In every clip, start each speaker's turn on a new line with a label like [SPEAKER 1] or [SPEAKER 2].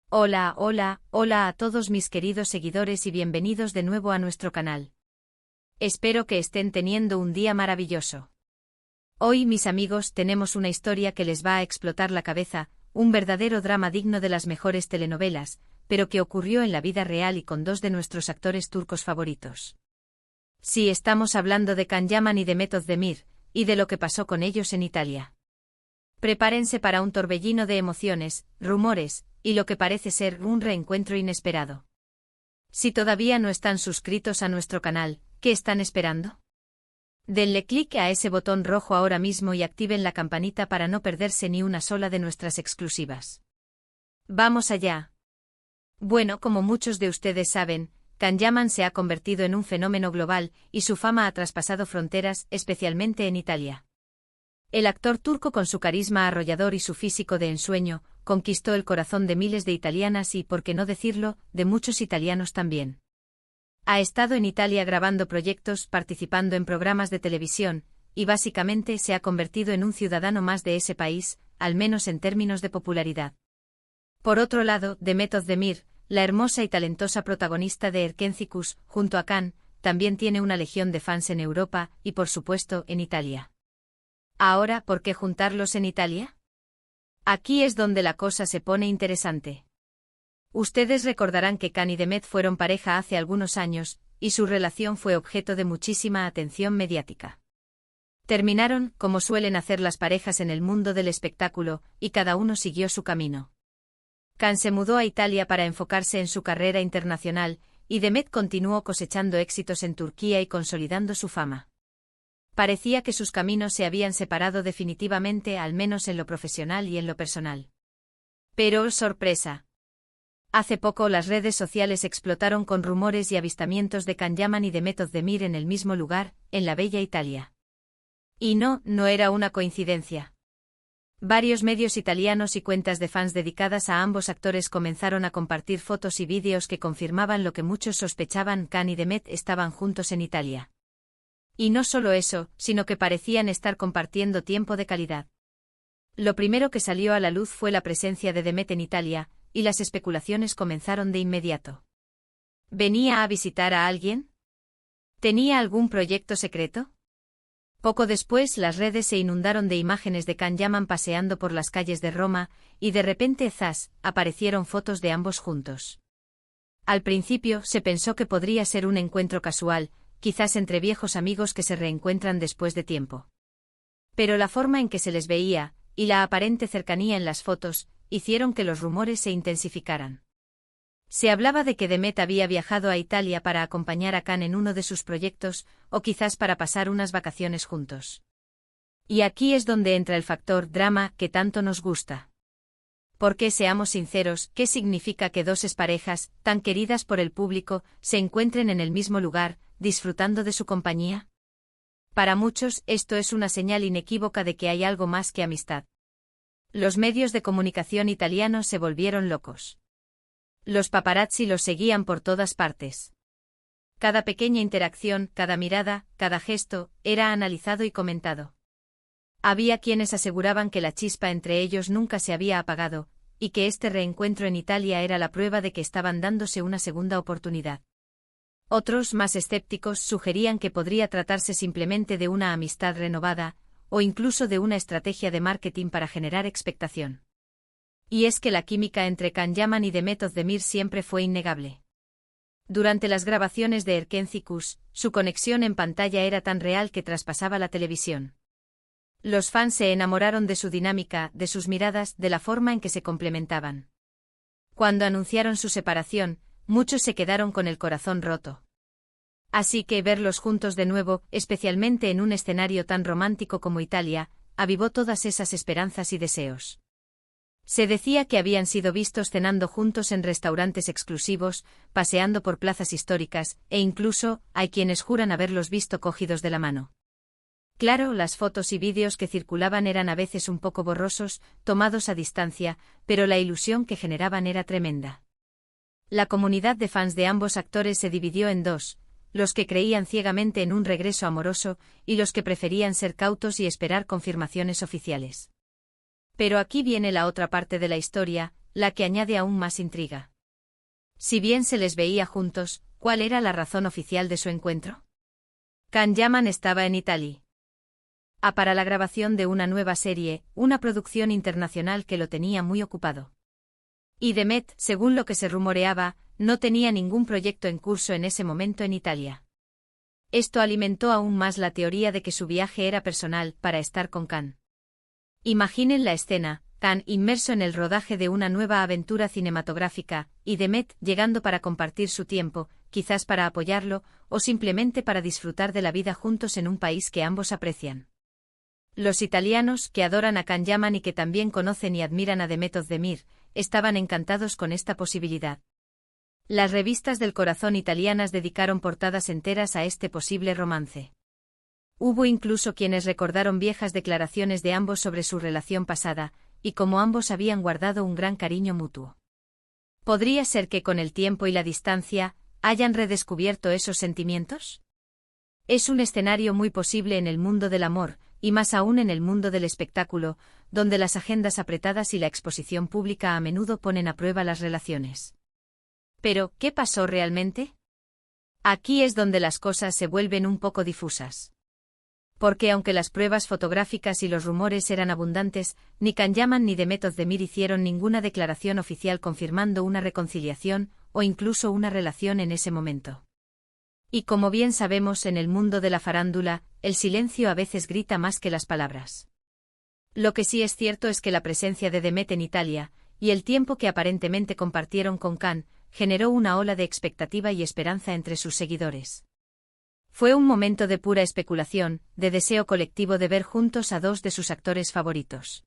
[SPEAKER 1] Hola, hola, hola a todos mis queridos seguidores y bienvenidos de nuevo a nuestro canal. Espero que estén teniendo un día maravilloso. Hoy, mis amigos, tenemos una historia que les va a explotar la cabeza, un verdadero drama digno de las mejores telenovelas, pero que ocurrió en la vida real y con dos de nuestros actores turcos favoritos. Sí, estamos hablando de Can Yaman y de Mehmet Özdemir, y de lo que pasó con ellos en Italia. Prepárense para un torbellino de emociones, rumores, y lo que parece ser un reencuentro inesperado. Si todavía no están suscritos a nuestro canal, ¿qué están esperando? Denle clic a ese botón rojo ahora mismo y activen la campanita para no perderse ni una sola de nuestras exclusivas. ¡Vamos allá! Bueno, como muchos de ustedes saben, Can Yaman se ha convertido en un fenómeno global y su fama ha traspasado fronteras, especialmente en Italia. El actor turco, con su carisma arrollador y su físico de ensueño, conquistó el corazón de miles de italianas y, por qué no decirlo, de muchos italianos también. Ha estado en Italia grabando proyectos, participando en programas de televisión, y básicamente se ha convertido en un ciudadano más de ese país, al menos en términos de popularidad. Por otro lado, Mehmet Özdemir, la hermosa y talentosa protagonista de Erkencikus, junto a Can, también tiene una legión de fans en Europa y, por supuesto, en Italia. Ahora, ¿por qué juntarlos en Italia? Aquí es donde la cosa se pone interesante. Ustedes recordarán que Can y Mehmet fueron pareja hace algunos años, y su relación fue objeto de muchísima atención mediática. Terminaron, como suelen hacer las parejas en el mundo del espectáculo, y cada uno siguió su camino. Can se mudó a Italia para enfocarse en su carrera internacional, y Mehmet continuó cosechando éxitos en Turquía y consolidando su fama. Parecía que sus caminos se habían separado definitivamente, al menos en lo profesional y en lo personal. Pero, sorpresa. Hace poco las redes sociales explotaron con rumores y avistamientos de Can Yaman y de Mehmet Özdemir en el mismo lugar, en la bella Italia. Y no era una coincidencia. Varios medios italianos y cuentas de fans dedicadas a ambos actores comenzaron a compartir fotos y vídeos que confirmaban lo que muchos sospechaban: Can y Mehmet estaban juntos en Italia. Y no solo eso, sino que parecían estar compartiendo tiempo de calidad. Lo primero que salió a la luz fue la presencia de Mehmet en Italia, y las especulaciones comenzaron de inmediato. ¿Venía a visitar a alguien? ¿Tenía algún proyecto secreto? Poco después las redes se inundaron de imágenes de Can Yaman paseando por las calles de Roma, y de repente, ¡zas!, aparecieron fotos de ambos juntos. Al principio se pensó que podría ser un encuentro casual, quizás entre viejos amigos que se reencuentran después de tiempo. Pero la forma en que se les veía, y la aparente cercanía en las fotos, hicieron que los rumores se intensificaran. Se hablaba de que Mehmet había viajado a Italia para acompañar a Can en uno de sus proyectos, o quizás para pasar unas vacaciones juntos. Y aquí es donde entra el factor drama que tanto nos gusta. Porque, seamos sinceros, ¿qué significa que dos exparejas, tan queridas por el público, se encuentren en el mismo lugar, disfrutando de su compañía? Para muchos, esto es una señal inequívoca de que hay algo más que amistad. Los medios de comunicación italianos se volvieron locos. Los paparazzi los seguían por todas partes. Cada pequeña interacción, cada mirada, cada gesto, era analizado y comentado. Había quienes aseguraban que la chispa entre ellos nunca se había apagado, y que este reencuentro en Italia era la prueba de que estaban dándose una segunda oportunidad. Otros, más escépticos, sugerían que podría tratarse simplemente de una amistad renovada, o incluso de una estrategia de marketing para generar expectación. Y es que la química entre Can Yaman y Mehmet Özdemir siempre fue innegable. Durante las grabaciones de Erkencikus, su conexión en pantalla era tan real que traspasaba la televisión. Los fans se enamoraron de su dinámica, de sus miradas, de la forma en que se complementaban. Cuando anunciaron su separación, muchos se quedaron con el corazón roto. Así que verlos juntos de nuevo, especialmente en un escenario tan romántico como Italia, avivó todas esas esperanzas y deseos. Se decía que habían sido vistos cenando juntos en restaurantes exclusivos, paseando por plazas históricas, e incluso, hay quienes juran haberlos visto cogidos de la mano. Claro, las fotos y vídeos que circulaban eran a veces un poco borrosos, tomados a distancia, pero la ilusión que generaban era tremenda. La comunidad de fans de ambos actores se dividió en dos: los que creían ciegamente en un regreso amoroso, y los que preferían ser cautos y esperar confirmaciones oficiales. Pero aquí viene la otra parte de la historia, la que añade aún más intriga. Si bien se les veía juntos, ¿cuál era la razón oficial de su encuentro? Can Yaman estaba en Italia. Para la grabación de una nueva serie, una producción internacional que lo tenía muy ocupado. Y Demet, según lo que se rumoreaba, no tenía ningún proyecto en curso en ese momento en Italia. Esto alimentó aún más la teoría de que su viaje era personal, para estar con Can. Imaginen la escena, Can inmerso en el rodaje de una nueva aventura cinematográfica, y Demet llegando para compartir su tiempo, quizás para apoyarlo, o simplemente para disfrutar de la vida juntos en un país que ambos aprecian. Los italianos, que adoran a Can Yaman y que también conocen y admiran a Demet Özdemir, estaban encantados con esta posibilidad. Las revistas del corazón italianas dedicaron portadas enteras a este posible romance. Hubo incluso quienes recordaron viejas declaraciones de ambos sobre su relación pasada, y cómo ambos habían guardado un gran cariño mutuo. ¿Podría ser que con el tiempo y la distancia, hayan redescubierto esos sentimientos? Es un escenario muy posible en el mundo del amor, y más aún en el mundo del espectáculo, donde las agendas apretadas y la exposición pública a menudo ponen a prueba las relaciones. Pero, ¿qué pasó realmente? Aquí es donde las cosas se vuelven un poco difusas. Porque aunque las pruebas fotográficas y los rumores eran abundantes, ni Can Yaman ni Demet Özdemir hicieron ninguna declaración oficial confirmando una reconciliación, o incluso una relación en ese momento. Y como bien sabemos en el mundo de la farándula, el silencio a veces grita más que las palabras. Lo que sí es cierto es que la presencia de Demet en Italia, y el tiempo que aparentemente compartieron con Can, generó una ola de expectativa y esperanza entre sus seguidores. Fue un momento de pura especulación, de deseo colectivo de ver juntos a dos de sus actores favoritos.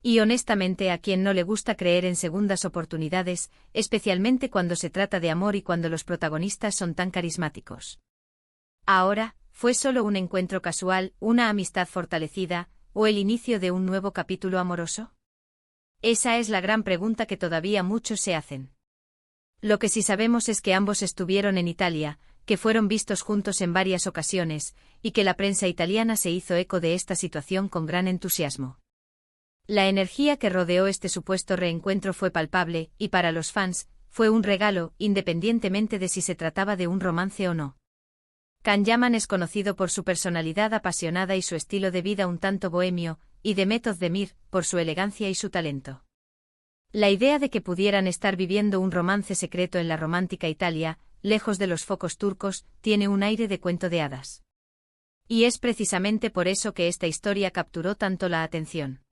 [SPEAKER 1] Y honestamente a quien no le gusta creer en segundas oportunidades, especialmente cuando se trata de amor y cuando los protagonistas son tan carismáticos. Ahora, ¿fue solo un encuentro casual, una amistad fortalecida, o el inicio de un nuevo capítulo amoroso? Esa es la gran pregunta que todavía muchos se hacen. Lo que sí sabemos es que ambos estuvieron en Italia, que fueron vistos juntos en varias ocasiones, y que la prensa italiana se hizo eco de esta situación con gran entusiasmo. La energía que rodeó este supuesto reencuentro fue palpable, y para los fans, fue un regalo, independientemente de si se trataba de un romance o no. Can Yaman es conocido por su personalidad apasionada y su estilo de vida un tanto bohemio, y Demet Özdemir, por su elegancia y su talento. La idea de que pudieran estar viviendo un romance secreto en la romántica Italia, lejos de los focos turcos, tiene un aire de cuento de hadas. Y es precisamente por eso que esta historia capturó tanto la atención.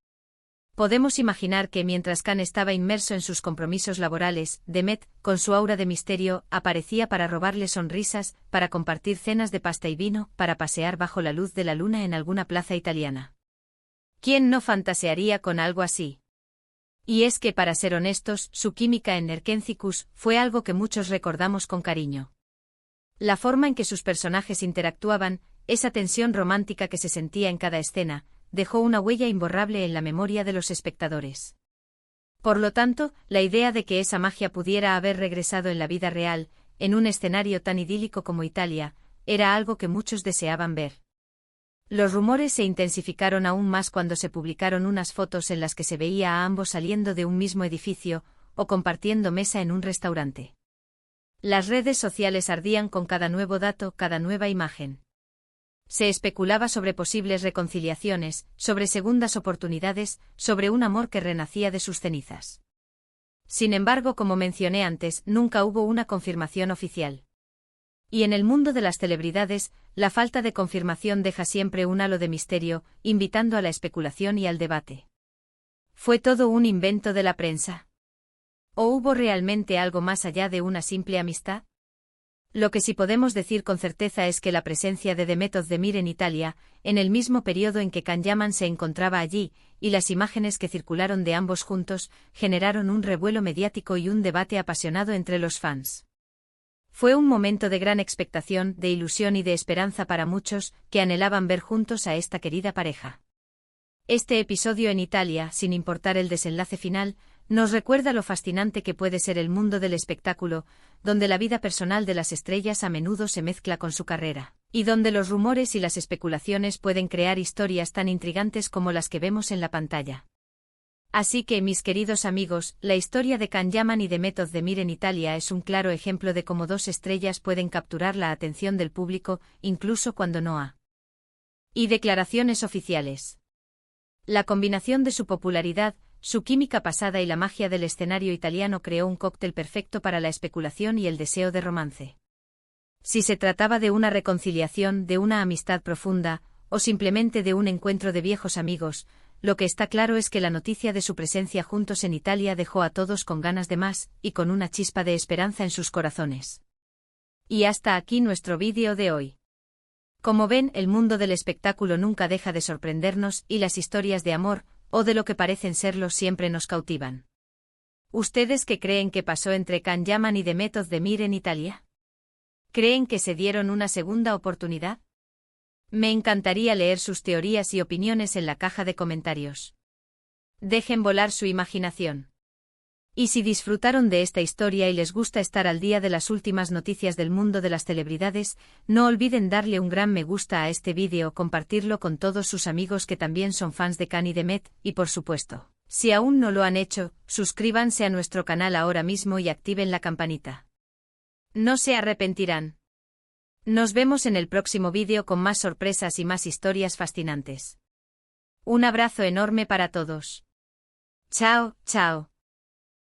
[SPEAKER 1] Podemos imaginar que mientras Can estaba inmerso en sus compromisos laborales, Demet, con su aura de misterio, aparecía para robarle sonrisas, para compartir cenas de pasta y vino, para pasear bajo la luz de la luna en alguna plaza italiana. ¿Quién no fantasearía con algo así? Y es que, para ser honestos, su química en Nerkencicus fue algo que muchos recordamos con cariño. La forma en que sus personajes interactuaban, esa tensión romántica que se sentía en cada escena, dejó una huella imborrable en la memoria de los espectadores. Por lo tanto, la idea de que esa magia pudiera haber regresado en la vida real, en un escenario tan idílico como Italia, era algo que muchos deseaban ver. Los rumores se intensificaron aún más cuando se publicaron unas fotos en las que se veía a ambos saliendo de un mismo edificio, o compartiendo mesa en un restaurante. Las redes sociales ardían con cada nuevo dato, cada nueva imagen. Se especulaba sobre posibles reconciliaciones, sobre segundas oportunidades, sobre un amor que renacía de sus cenizas. Sin embargo, como mencioné antes, nunca hubo una confirmación oficial. Y en el mundo de las celebridades, la falta de confirmación deja siempre un halo de misterio, invitando a la especulación y al debate. ¿Fue todo un invento de la prensa? ¿O hubo realmente algo más allá de una simple amistad? Lo que sí podemos decir con certeza es que la presencia de Demet Özdemir en Italia, en el mismo periodo en que Can Yaman se encontraba allí, y las imágenes que circularon de ambos juntos, generaron un revuelo mediático y un debate apasionado entre los fans. Fue un momento de gran expectación, de ilusión y de esperanza para muchos, que anhelaban ver juntos a esta querida pareja. Este episodio en Italia, sin importar el desenlace final, nos recuerda lo fascinante que puede ser el mundo del espectáculo, donde la vida personal de las estrellas a menudo se mezcla con su carrera, y donde los rumores y las especulaciones pueden crear historias tan intrigantes como las que vemos en la pantalla. Así que, mis queridos amigos, la historia de Can Yaman y de Method Demir en Italia es un claro ejemplo de cómo dos estrellas pueden capturar la atención del público, incluso cuando no ha. Y declaraciones oficiales. La combinación de su popularidad, su química pasada y la magia del escenario italiano creó un cóctel perfecto para la especulación y el deseo de romance. Si se trataba de una reconciliación, de una amistad profunda, o simplemente de un encuentro de viejos amigos, lo que está claro es que la noticia de su presencia juntos en Italia dejó a todos con ganas de más, y con una chispa de esperanza en sus corazones. Y hasta aquí nuestro vídeo de hoy. Como ven, el mundo del espectáculo nunca deja de sorprendernos y las historias de amor, o de lo que parecen serlo, siempre nos cautivan. ¿Ustedes qué creen que pasó entre Can Yaman y The Method Demir en Italia? ¿Creen que se dieron una segunda oportunidad? Me encantaría leer sus teorías y opiniones en la caja de comentarios. Dejen volar su imaginación. Y si disfrutaron de esta historia y les gusta estar al día de las últimas noticias del mundo de las celebridades, no olviden darle un gran me gusta a este vídeo, compartirlo con todos sus amigos que también son fans de Can y de Met, y por supuesto, si aún no lo han hecho, suscríbanse a nuestro canal ahora mismo y activen la campanita. No se arrepentirán. Nos vemos en el próximo vídeo con más sorpresas y más historias fascinantes. Un abrazo enorme para todos. Chao, chao.